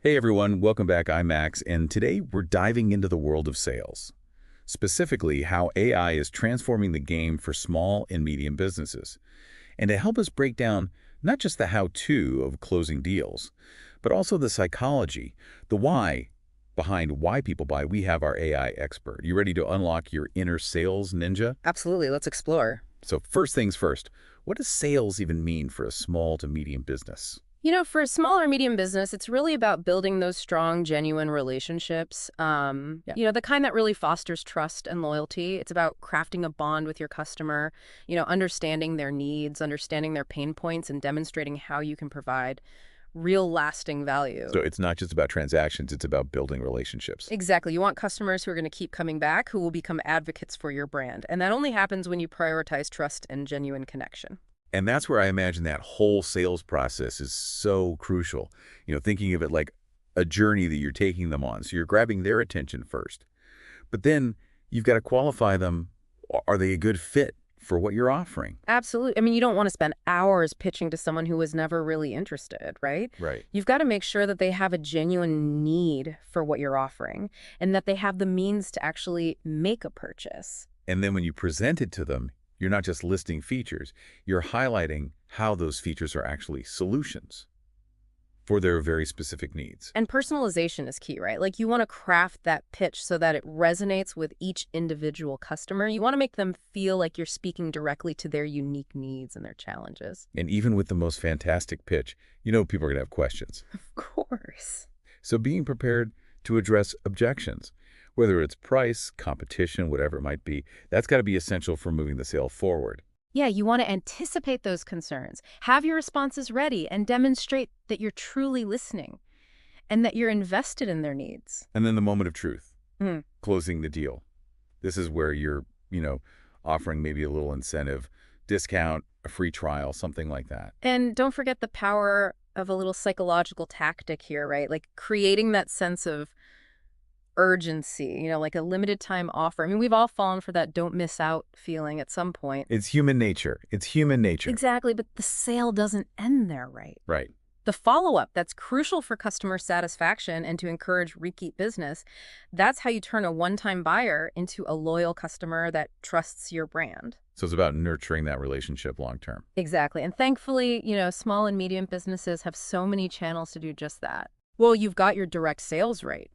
Hey everyone, welcome back. I'm Max, and today we're diving into the world of sales, specifically how AI is transforming the game for small and medium businesses. And to help us break down not just the how-to of closing deals, but also the psychology, the why behind why people buy, we have our AI expert. You ready to unlock your inner sales ninja? Absolutely. Let's explore. So first things first, what does sales even mean for a small to medium business? For a small or medium business, it's really about building those strong, genuine relationships. The kind that really fosters trust and loyalty. It's about crafting a bond with your customer, understanding their needs, understanding their pain points, and demonstrating how you can provide real lasting value. So it's not just about transactions, it's about building relationships. Exactly. You want customers who are going to keep coming back, who will become advocates for your brand. And that only happens when you prioritize trust and genuine connection. And that's where I imagine that whole sales process is so crucial. Thinking of it like a journey that you're taking them on. So you're grabbing their attention first. But then you've got to qualify them. Are they a good fit for what you're offering? Absolutely. I mean, you don't want to spend hours pitching to someone who was never really interested, right? Right. You've got to make sure that they have a genuine need for what you're offering and that they have the means to actually make a purchase. And then when you present it to them, you're not just listing features, you're highlighting how those features are actually solutions for their very specific needs. And personalization is key, right? Like you want to craft that pitch so that it resonates with each individual customer. You want to make them feel like you're speaking directly to their unique needs and their challenges. And even with the most fantastic pitch, people are going to have questions. Of course. So being prepared to address objections, whether it's price, competition, whatever it might be, that's got to be essential for moving the sale forward. Yeah, you want to anticipate those concerns, have your responses ready, and demonstrate that you're truly listening and that you're invested in their needs. And then the moment of truth, Mm. closing the deal. This is where you're, offering maybe a little incentive, discount, a free trial, something like that. And don't forget the power of a little psychological tactic here, right? Like creating that sense of urgency, like a limited time offer. I mean, we've all fallen for that don't miss out feeling at some point. It's human nature. It's human nature. Exactly, but the sale doesn't end there, right? Right. The follow-up, that's crucial for customer satisfaction and to encourage repeat business. That's how you turn a one-time buyer into a loyal customer that trusts your brand. So it's about nurturing that relationship long term. Exactly. And thankfully, small and medium businesses have so many channels to do just that. Well, you've got your direct sales rate,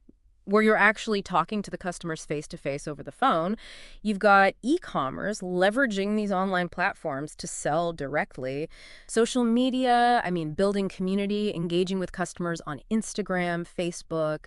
where you're actually talking to the customers face-to-face over the phone. You've got e-commerce leveraging these online platforms to sell directly. Social media, building community, engaging with customers on Instagram, Facebook,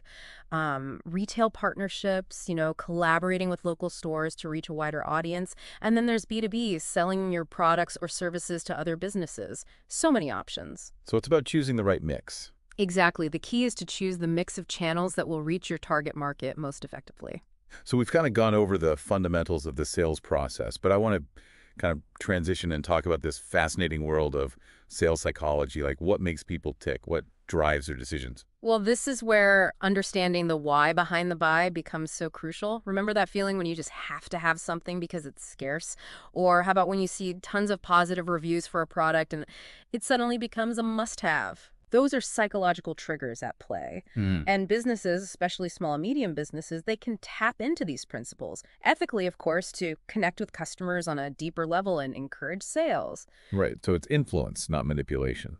retail partnerships, collaborating with local stores to reach a wider audience. And then there's B2B, selling your products or services to other businesses. So many options. So it's about choosing the right mix. Exactly. The key is to choose the mix of channels that will reach your target market most effectively. So we've kind of gone over the fundamentals of the sales process, but I want to kind of transition and talk about this fascinating world of sales psychology, like what makes people tick, what drives their decisions. Well, this is where understanding the why behind the buy becomes so crucial. Remember that feeling when you just have to have something because it's scarce? Or how about when you see tons of positive reviews for a product and it suddenly becomes a must-have? Those are psychological triggers at play. And businesses, especially small and medium businesses, they can tap into these principles, ethically, of course, to connect with customers on a deeper level and encourage sales. Right. So it's influence, not manipulation.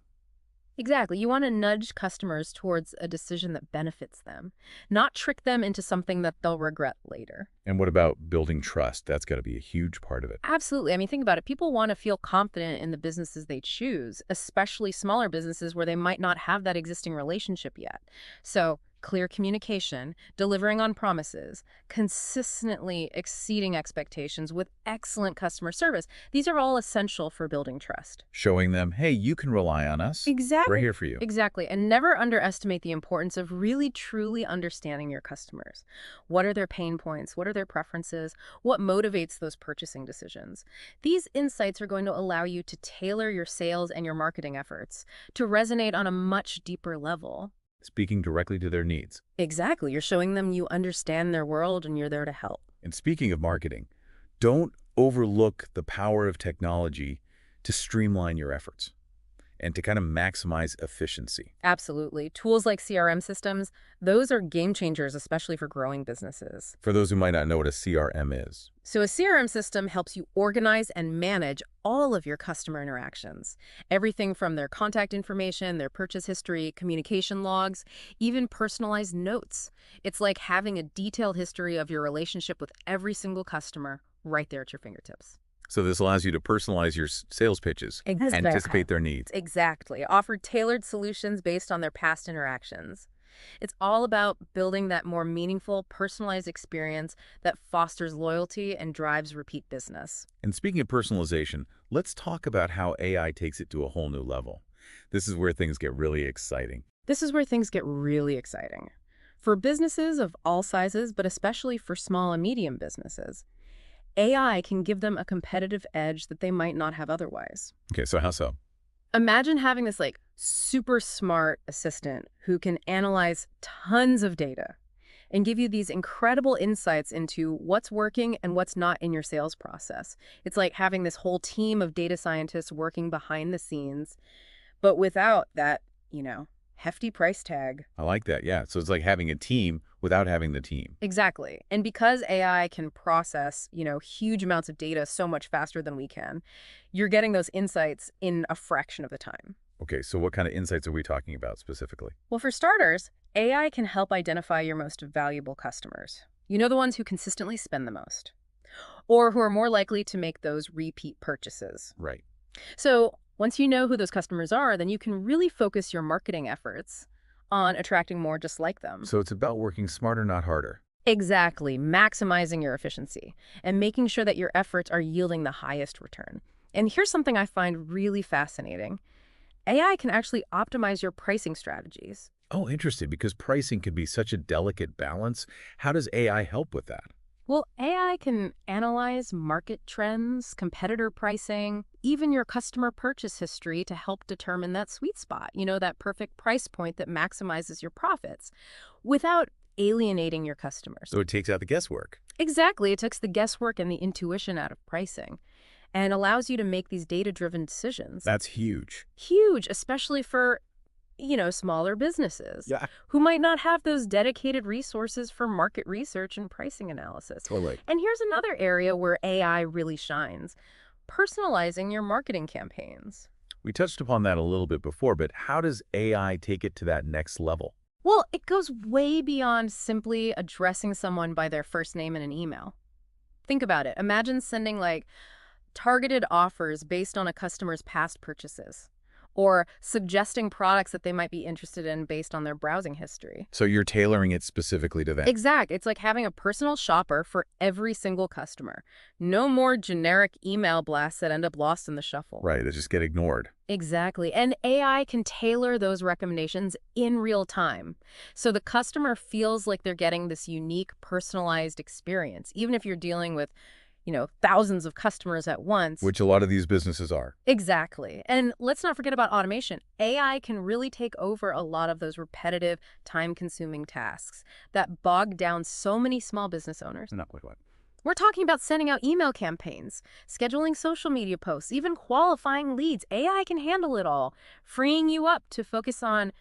Exactly. You want to nudge customers towards a decision that benefits them, not trick them into something that they'll regret later. And what about building trust? That's got to be a huge part of it. Absolutely. Think about it. People want to feel confident in the businesses they choose, especially smaller businesses where they might not have that existing relationship yet. So clear communication, delivering on promises, consistently exceeding expectations with excellent customer service. These are all essential for building trust. Showing them, hey, you can rely on us. Exactly. We're here for you. Exactly. And never underestimate the importance of really, truly understanding your customers. What are their pain points? What are their preferences? What motivates those purchasing decisions? These insights are going to allow you to tailor your sales and your marketing efforts to resonate on a much deeper level. Speaking directly to their needs. Exactly. You're showing them you understand their world and you're there to help. And speaking of marketing, don't overlook the power of technology to streamline your efforts. and to kind of maximize efficiency. Absolutely. Tools like CRM systems, those are game changers, especially for growing businesses. For those who might not know what a CRM is. So a CRM system helps you organize and manage all of your customer interactions. Everything from their contact information, their purchase history, communication logs, even personalized notes. It's like having a detailed history of your relationship with every single customer right there at your fingertips. So this allows you to personalize your sales pitches, Exactly. anticipate their needs. Exactly. Offer tailored solutions based on their past interactions. It's all about building that more meaningful, personalized experience that fosters loyalty and drives repeat business. And speaking of personalization, let's talk about how AI takes it to a whole new level. This is where things get really exciting. This is where things get really exciting. For businesses of all sizes, but especially for small and medium businesses, AI can give them a competitive edge that they might not have otherwise. Okay, so how so? Imagine having this super smart assistant who can analyze tons of data and give you these incredible insights into what's working and what's not in your sales process. It's like having this whole team of data scientists working behind the scenes, but without that, hefty price tag. I like that, yeah. So it's like having a team without having the team. Exactly. And because AI can process, huge amounts of data so much faster than we can, you're getting those insights in a fraction of the time. Okay, so what kind of insights are we talking about specifically? Well, for starters, AI can help identify your most valuable customers. The ones who consistently spend the most, or who are more likely to make those repeat purchases. Right. So once you know who those customers are, then you can really focus your marketing efforts on attracting more just like them. So it's about working smarter, not harder. Exactly, maximizing your efficiency and making sure that your efforts are yielding the highest return. And here's something I find really fascinating. AI can actually optimize your pricing strategies. Oh, interesting, because pricing can be such a delicate balance. How does AI help with that? Well, AI can analyze market trends, competitor pricing, even your customer purchase history to help determine that sweet spot, that perfect price point that maximizes your profits without alienating your customers. So it takes out the guesswork. Exactly. It takes the guesswork and the intuition out of pricing and allows you to make these data-driven decisions. That's huge. Huge, especially for smaller businesses who might not have those dedicated resources for market research and pricing analysis. Totally. And here's another area where AI really shines, personalizing your marketing campaigns. We touched upon that a little bit before, but how does AI take it to that next level? Well, it goes way beyond simply addressing someone by their first name in an email. Think about it. Imagine sending targeted offers based on a customer's past purchases, or suggesting products that they might be interested in based on their browsing history. So you're tailoring it specifically to them. Exactly. It's like having a personal shopper for every single customer. No more generic email blasts that end up lost in the shuffle. Right, they just get ignored. Exactly. And AI can tailor those recommendations in real time. So the customer feels like they're getting this unique, personalized experience, even if you're dealing with thousands of customers at once. Which a lot of these businesses are. Exactly. And let's not forget about automation. AI can really take over a lot of those repetitive, time-consuming tasks that bog down so many small business owners. Not quite what. We're talking about sending out email campaigns, scheduling social media posts, even qualifying leads. AI can handle it all, freeing you up to focus on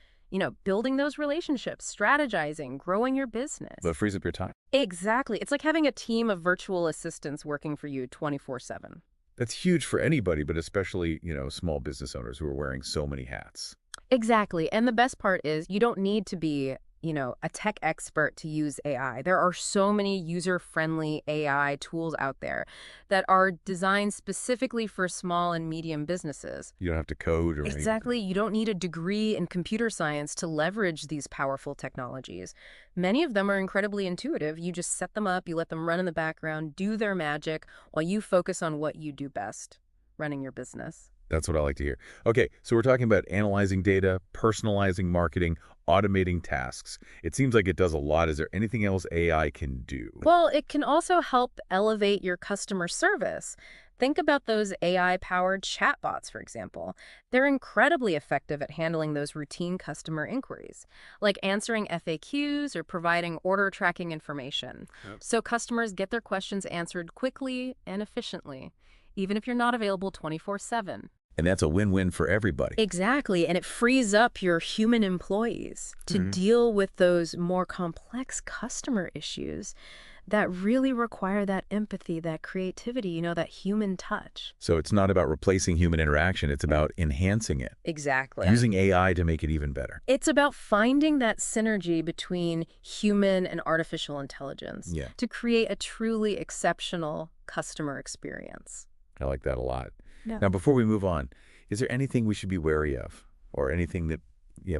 building those relationships, strategizing, growing your business. But frees up your time. Exactly. It's like having a team of virtual assistants working for you 24/7. That's huge for anybody, but especially, small business owners who are wearing so many hats. Exactly. And the best part is you don't need to be a tech expert to use AI. There are so many user-friendly AI tools out there that are designed specifically for small and medium businesses. You don't have to code or Exactly. You don't need a degree in computer science to leverage these powerful technologies. Many of them are incredibly intuitive. You just set them up, you let them run in the background, do their magic, while you focus on what you do best, running your business. That's what I like to hear. Okay, so we're talking about analyzing data, personalizing marketing, automating tasks. It seems like it does a lot. Is there anything else AI can do? Well, it can also help elevate your customer service. Think about those AI-powered chatbots, for example. They're incredibly effective at handling those routine customer inquiries, like answering FAQs or providing order tracking information. Yep. So customers get their questions answered quickly and efficiently, even if you're not available 24/7. And that's a win-win for everybody. Exactly, and it frees up your human employees to deal with those more complex customer issues that really require that empathy, that creativity, that human touch. So it's not about replacing human interaction, it's about enhancing it, Exactly. using AI to make it even better. It's about finding that synergy between human and artificial intelligence Yeah. to create a truly exceptional customer experience. I like that a lot. Yeah. Now, before we move on, is there anything we should be wary of or anything that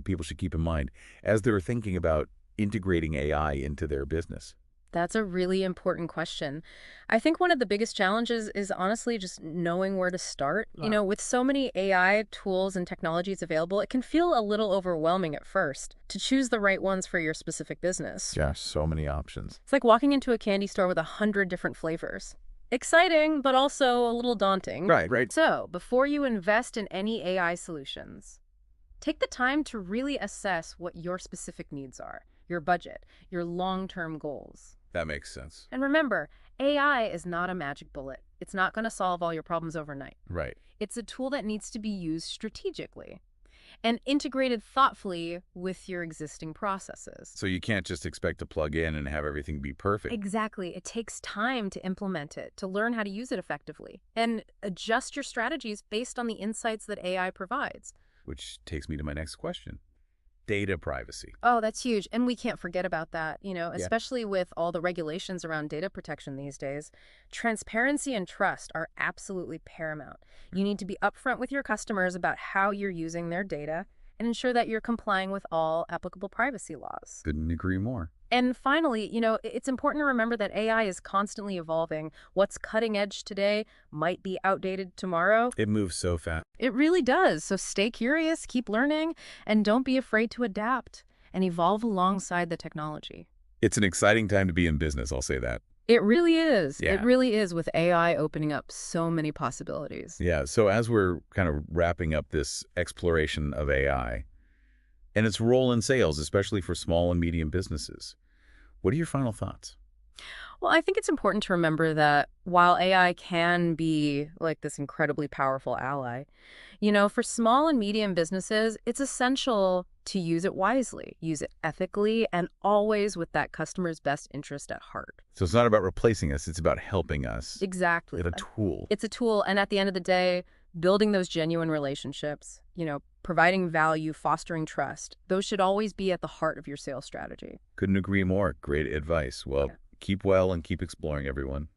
people should keep in mind as they're thinking about integrating AI into their business? That's a really important question. I think one of the biggest challenges is honestly just knowing where to start. With so many AI tools and technologies available, it can feel a little overwhelming at first to choose the right ones for your specific business. Gosh, so many options. It's like walking into a candy store with 100 different flavors. Exciting, but also a little daunting. Right. So, before you invest in any AI solutions, take the time to really assess what your specific needs are, your budget, your long-term goals. That makes sense. And remember, AI is not a magic bullet. It's not going to solve all your problems overnight. Right. It's a tool that needs to be used strategically and integrated thoughtfully with your existing processes. So you can't just expect to plug in and have everything be perfect. Exactly. It takes time to implement it, to learn how to use it effectively, and adjust your strategies based on the insights that AI provides. Which takes me to my next question. Data privacy. Oh, that's huge. And we can't forget about that, especially with all the regulations around data protection these days. Transparency and trust are absolutely paramount. You need to be upfront with your customers about how you're using their data and ensure that you're complying with all applicable privacy laws. Couldn't agree more. And finally, it's important to remember that AI is constantly evolving. What's cutting edge today might be outdated tomorrow. It moves so fast. It really does. So stay curious, keep learning, and don't be afraid to adapt and evolve alongside the technology. It's an exciting time to be in business, I'll say that. It really is. Yeah. It really is, with AI opening up so many possibilities. Yeah, so as we're kind of wrapping up this exploration of AI and its role in sales, especially for small and medium businesses, what are your final thoughts? Well, I think it's important to remember that while AI can be like this incredibly powerful ally, for small and medium businesses, it's essential to use it wisely, use it ethically, and always with that customer's best interest at heart. So it's not about replacing us, it's about helping us. Exactly. It's a tool. It's a tool, and at the end of the day, building those genuine relationships, providing value, fostering trust, those should always be at the heart of your sales strategy. Couldn't agree more. Great advice. Well, Yeah. keep well and keep exploring, everyone.